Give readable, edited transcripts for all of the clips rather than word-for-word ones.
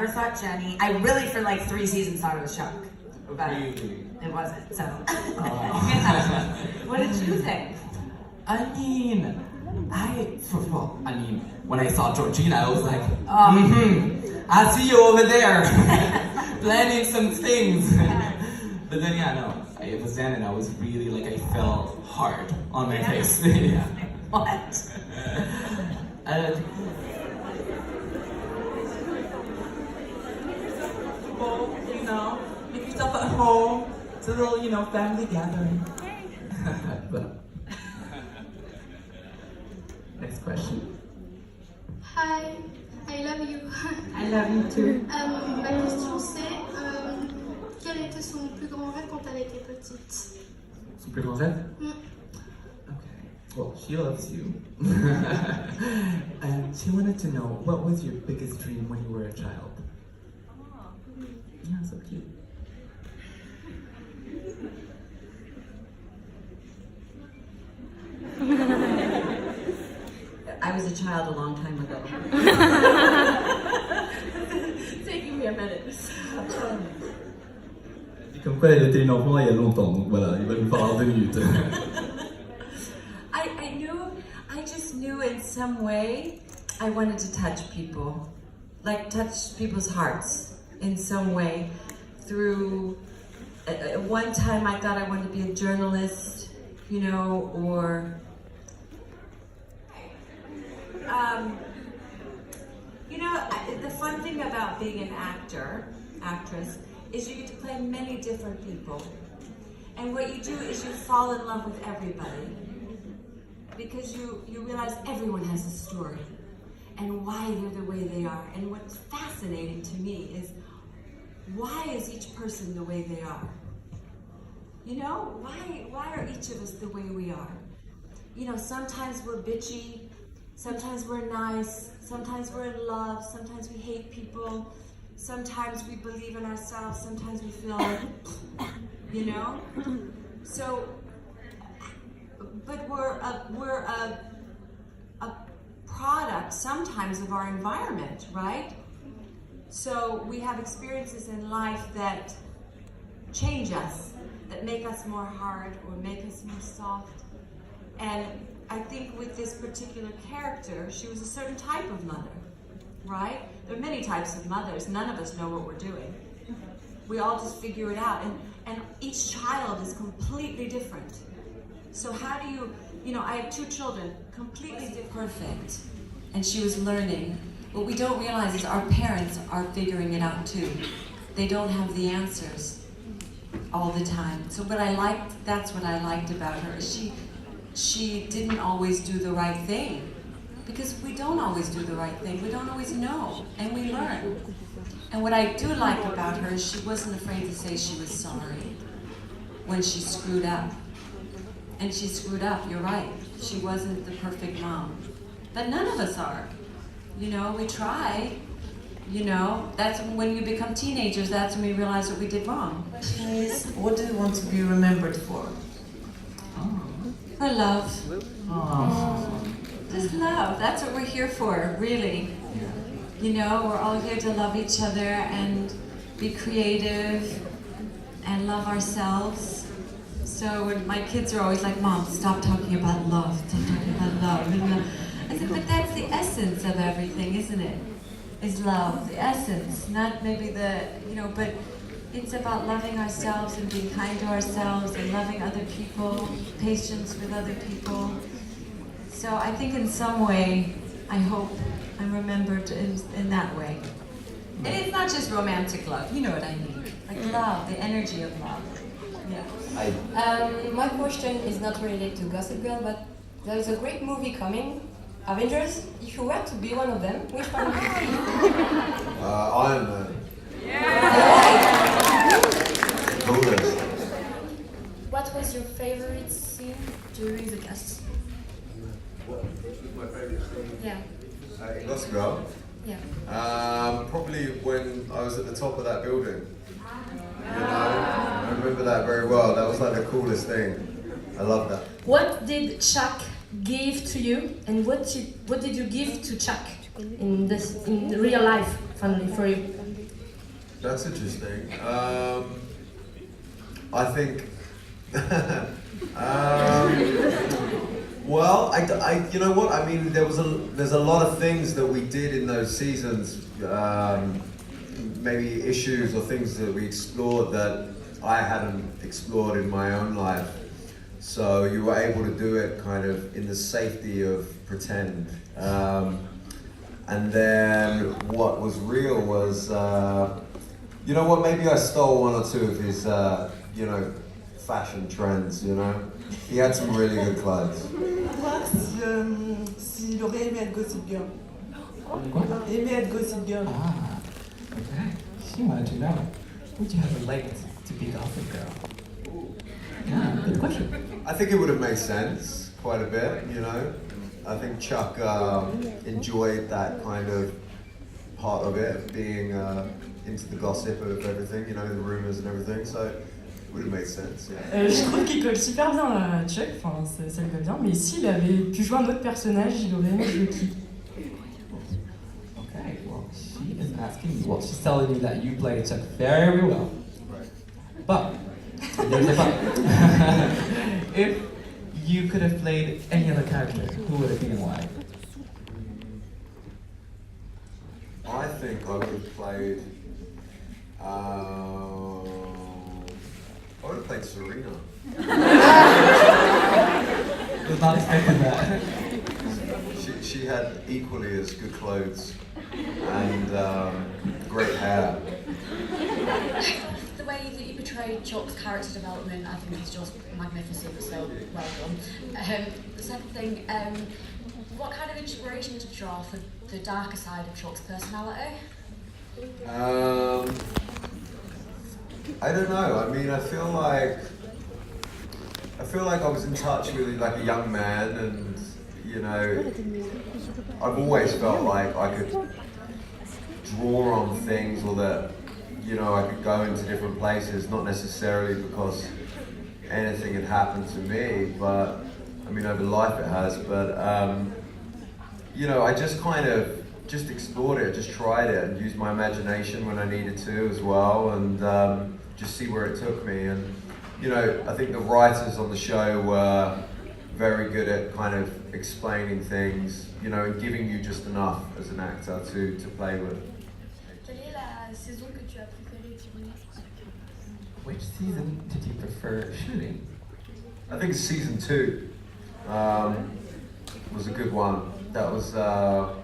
never thought Jenny. I really, for like 3 seasons, thought it was Chuck. But Really? it wasn't, so. Oh. What did you think? I mean, when I saw Georgina, I was like, I see you over there, planning some things. But then, yeah, no, it was then, and I was really like, I felt hard on my face. Yeah. What? Well, make yourself at home. It's a little, family gathering. But, next question. Hi, I love you. I love you too. Ma question c'est quel était son plus grand rêve quand elle était petite? Son plus grand rêve? Okay. Well, she loves you. And she wanted to know, what was your biggest dream when you were a child? Yeah, so cute. I was a child a long time ago. Taking me a minute. Comme quoi, elle était une enfant il y a longtemps, donc voilà, il va nous falloir 2 minutes. I just knew in some way I wanted to touch people. Like touch people's hearts in some way. Through, one time I thought I wanted to be a journalist, or the fun thing about being an actress, is you get to play many different people. And what you do is you fall in love with everybody. Because you realize everyone has a story. And why they're the way they are. And what's fascinating to me is, why is each person the way they are? Why are each of us the way we are? Sometimes we're bitchy, sometimes we're nice, sometimes we're in love, sometimes we hate people, sometimes we believe in ourselves, sometimes we feel like, So, but we're a product sometimes of our environment, right? So we have experiences in life that change us, that make us more hard or make us more soft. And I think with this particular character, she was a certain type of mother, right? There are many types of mothers. None of us know what we're doing. We all just figure it out. And each child is completely different. So how do you, I have 2 children, completely perfect. And she was learning. What we don't realize is our parents are figuring it out too. They don't have the answers all the time. So that's what I liked about her. She didn't always do the right thing. Because we don't always do the right thing. We don't always know. And we learn. And what I do like about her is she wasn't afraid to say she was sorry when she screwed up. And she screwed up, you're right. She wasn't the perfect mom. But none of us are. We try. That's when you become teenagers, that's when we realize what we did wrong. What do you want to be remembered for? For love. Oh. Just love. That's what we're here for, really. We're all here to love each other and be creative and love ourselves. So when my kids are always like, Mom, stop talking about love, stop talking about love. I said, but that's the essence of everything, isn't it? Is love, the essence, not maybe but it's about loving ourselves and being kind to ourselves and loving other people, patience with other people. So I think in some way, I hope I'm remembered in that way. And it's not just romantic love, you know what I mean. Like love, the energy of love. Yeah. My question is not related to Gossip Girl, but there's a great movie coming, Avengers. If you were to be one of them, which one would you be? Iron Man. Coolest. What was your favorite scene during the cast? What was my favourite scene? Yeah. In Gossip Girl? Yeah. Probably when I was at the top of that building. I remember that very well. That was like the coolest thing. I love that. What did Chuck give to you, and what did you give to Chuck in real life, finally, for you? That's interesting. I think. Well, you know what? I mean, there's a lot of things that we did in those seasons. Maybe issues or things that we explored that I hadn't explored in my own life. So you were able to do it kind of in the safety of pretend. And then what was real was, you know what, maybe I stole one or two of his, you know, fashion trends, you know? He had some really good clothes. S'il aurait aimé être Gossip Girl. Aimé être Gossip Girl. Ah, okay. She wanted to know, would you have liked to be Gossip Girl? Yeah, good question. I think it would have made sense quite a bit, you know? I think Chuck enjoyed that kind of part of it, being into the gossip of everything, you know, the rumors and everything, so it would have made sense, yeah. Je trouve qu'il colle super bien à Chuck, enfin ça le colle bien, mais s'il avait pu jouer un autre personnage, il aurait aimé jouer qui? Okay, well, she is asking you, well, she's telling you that you played Chuck very well. But, there's a but. If you could have played any other character, who would it be and why? I think I would have played, I would have played Serena. Was not expecting that. She had equally as good clothes and great hair. The way that you portrayed Chuck's character development, I think is just magnificent, so well done. The second thing, what kind of inspiration did you draw for the darker side of Chuck's personality? I don't know. I mean, I feel like I was in touch with like a young man, and you know, I've always felt like I could draw on things, or that, you know, I could go into different places, not necessarily because anything had happened to me, but I mean, over life it has, but you know, I just kind of just explored it, just tried it, and used my imagination when I needed to as well, and just see where it took me. And you know, I think the writers on the show were very good at kind of explaining things, you know, and giving you just enough as an actor to play with. Quelle est la saison que tu as préférée tourner? Which season did you prefer shooting? I think season 2 was a good one. That was, I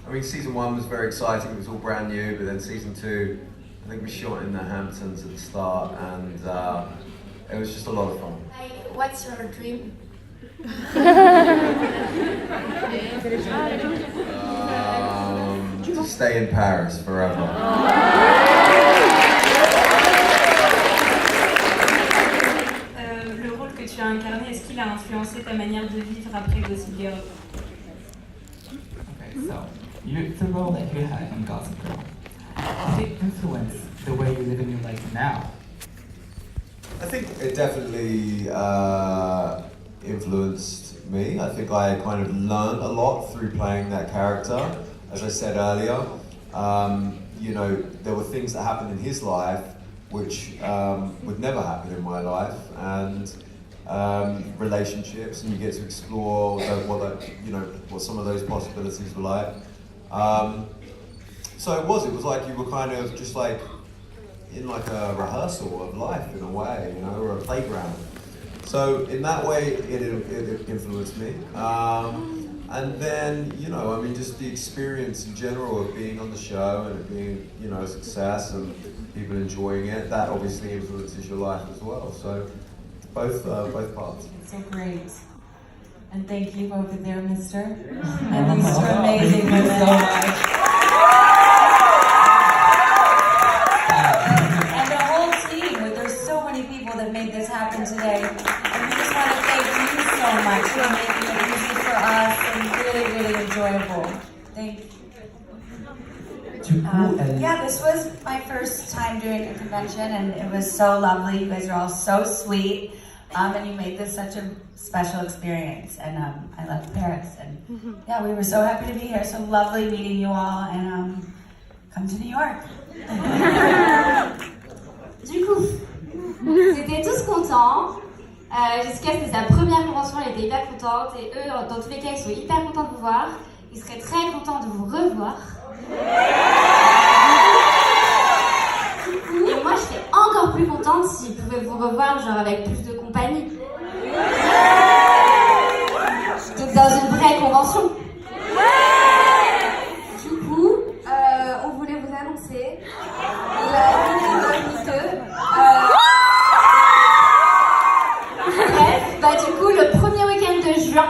mean, season 1 was very exciting, it was all brand new, but then season 2, I think we shot in the Hamptons at the start, and it was just a lot of fun. What's your dream? To stay in Paris forever. Le rôle que tu as incarné, est-ce qu'il a influencé ta manière de vivre après Gossip Girl? Okay, so the role that you had in Gossip Girl, did it influence the way you live in your life now? I think it definitely influenced me. I think I kind of learned a lot through playing that character. As I said earlier, you know, there were things that happened in his life which would never happen in my life, and relationships, and you get to explore what some of those possibilities were like. So it was like you were kind of just like in like a rehearsal of life in a way, you know, or a playground. So in that way, it influenced me. And then, you know, I mean, just the experience in general of being on the show and it being, you know, a success and people enjoying it, that obviously influences your life as well. So both parts. So great. And thank you over there, mister. And these two amazing women. Thank you so much. And the whole team, there's so many people that made this happen today. And we just want to thank you so much for making it easy for us and really, really enjoyable. Thank you. Yeah, this was my first time doing a convention, and it was so lovely. You guys are all so sweet, and you made this such a special experience. And I love Paris, and yeah, we were so happy to be here. So lovely meeting you all, and come to New York. Du coup, ils étaient tous contents. Jessica, c'était sa première convention, elle était hyper contente. Et eux, dans tous les cas, ils sont hyper contents de vous voir. Ils seraient très contents de vous revoir. Et moi, je serais encore plus contente s'ils pouvaient vous revoir, genre avec plus de compagnie. Donc dans une vraie convention. Du coup, on voulait vous annoncer la Dreamit Convention. Bref, du coup, le premier week-end de juin,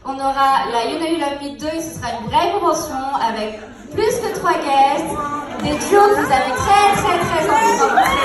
on aura la You Know You Love Me 2 et ce sera une vraie convention avec plus que 3 guests, des duos que vous avez très envie de rencontrer.